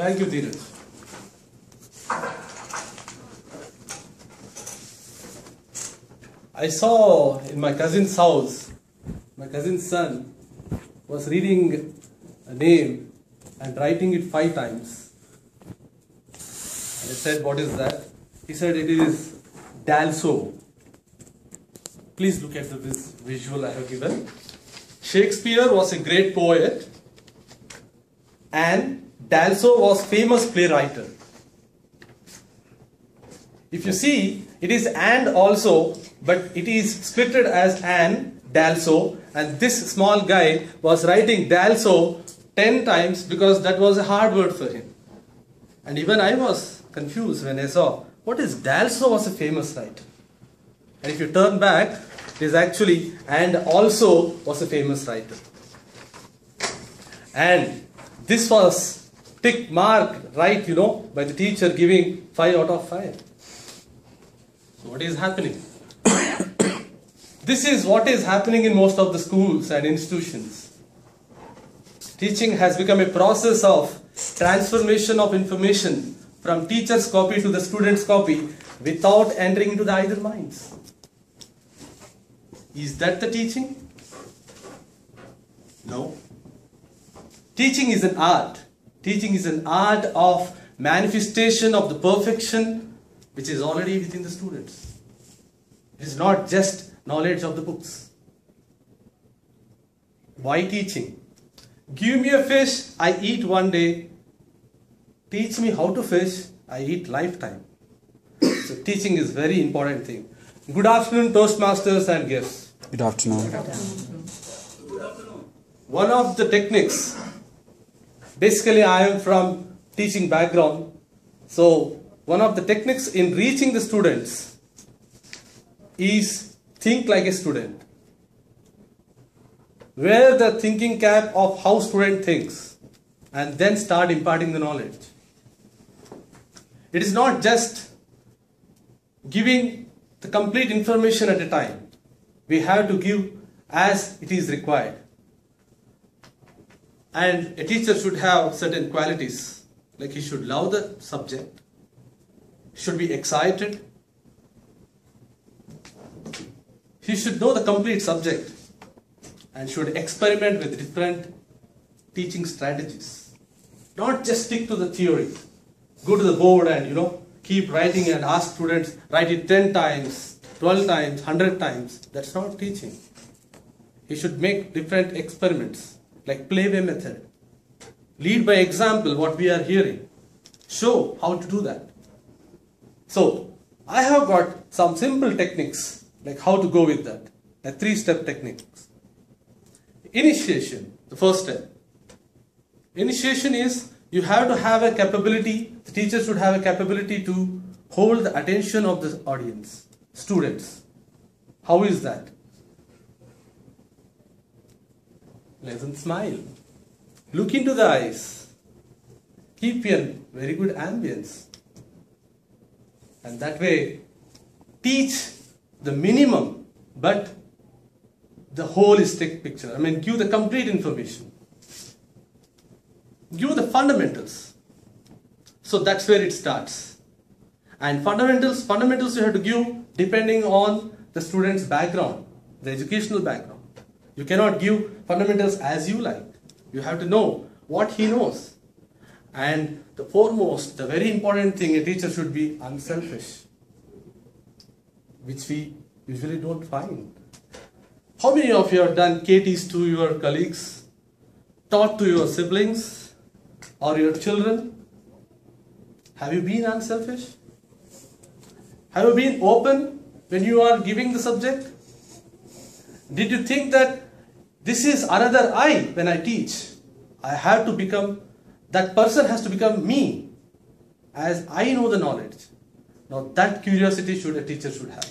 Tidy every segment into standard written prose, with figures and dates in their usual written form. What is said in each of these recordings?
Thank you, Dheeraj. I saw in my cousin's house, my cousin's son was reading a name and writing it 5 times. And I said, what is that? He said, it is Dalso. Please look at this visual I have given. Shakespeare was a great poet and Dalso was famous playwright. If you see, it is and also, but it is splitted as and Dalso, and this small guy was writing Dalso 10 times because that was a hard word for him. And even I was confused when I saw, what is Dalso was a famous writer. And if you turn back, it is actually and also was a famous writer. And this was tick mark right, by the teacher giving 5 out of 5. So what is happening? This is what is happening in most of the schools and institutions. Teaching has become a process of transformation of information from teacher's copy to the student's copy without entering into the either minds. Is that the teaching? No. Teaching is an art. Teaching is an art of manifestation of the perfection which is already within the students. It is not just knowledge of the books. Why teaching? Give me a fish, I eat one day. Teach me how to fish, I eat lifetime. So teaching is very important thing. Good afternoon, Toastmasters and guests. Good afternoon. Good afternoon. One of the techniques, basically I am from teaching background, so one of the techniques in reaching the students is think like a student. Wear the thinking cap of how student thinks and then start imparting the knowledge. It is not just giving the complete information at a time. We have to give as it is required. And a teacher should have certain qualities, like he should love the subject, should be excited, he should know the complete subject and should experiment with different teaching strategies. Not just stick to the theory. Go to the board and keep writing and ask students, write it 10 times, 12 times, 100 times. That's not teaching. He should make different experiments like playway method. Lead by example what we are hearing. Show how to do that. So I have got some simple techniques like how to go with that. A 3-step techniques. Initiation, the first step. Initiation is you have to have a capability, the teacher should have a capability to hold the attention of the audience, students. How is that? Pleasant smile. Look into the eyes. Keep a very good ambience. And that way, teach the minimum, but the holistic picture. Give the complete information. Give the fundamentals. So that's where it starts. And fundamentals you have to give depending on the student's background, the educational background. You cannot give fundamentals as you like. You have to know what he knows. And the foremost, the very important thing, a teacher should be unselfish, which we usually don't find. How many of you have done KTs to your colleagues, taught to your siblings or your children? Have you been unselfish? Have you been open when you are giving the subject? Did you think that this is another I when I teach? I have to become, that person has to become me as I know the knowledge. Now that curiosity a teacher should have.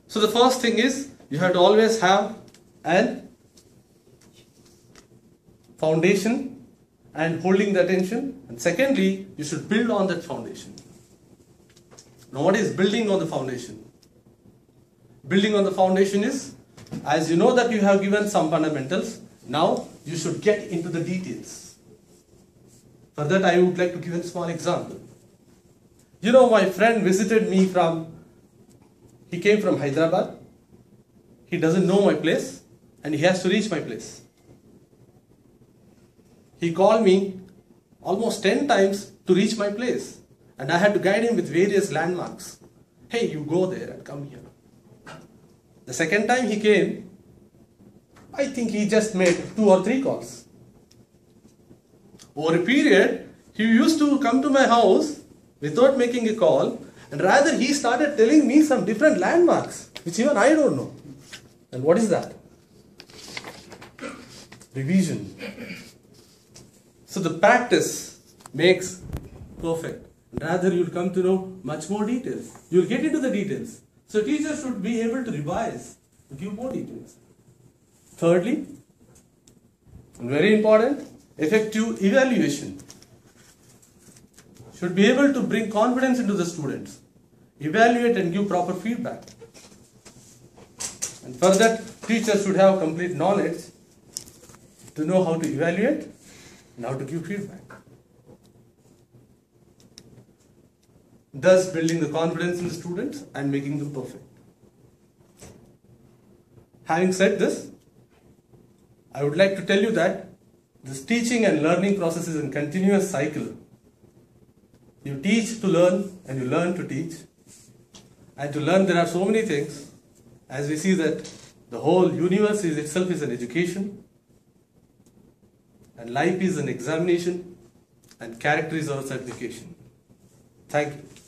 So the first thing is you have to always have an foundation and holding the attention. And secondly, you should build on that foundation. Now what is building on the foundation? Building on the foundation is, as you know that you have given some fundamentals, now you should get into the details. For that, I would like to give a small example. You know, my friend visited me he came from Hyderabad. He doesn't know my place and he has to reach my place. He called me almost 10 times to reach my place and I had to guide him with various landmarks. Hey, you go there and come here. The second time he came, I think he just made 2 or 3 calls. Over a period, he used to come to my house without making a call, and rather he started telling me some different landmarks, which even I don't know. And what is that? Revision. So the practice makes perfect. Rather, you'll come to know much more details. You'll get into the details. So teachers should be able to revise, to give more details. Thirdly, and very important, effective evaluation. Should be able to bring confidence into the students. Evaluate and give proper feedback. And for that, teachers should have complete knowledge to know how to evaluate and how to give feedback. Thus building the confidence in the students and making them perfect. Having said this, I would like to tell you that this teaching and learning process is a continuous cycle. You teach to learn and you learn to teach. And to learn there are so many things. As we see that the whole universe itself is an education. And life is an examination. And character is our certification. Thank you.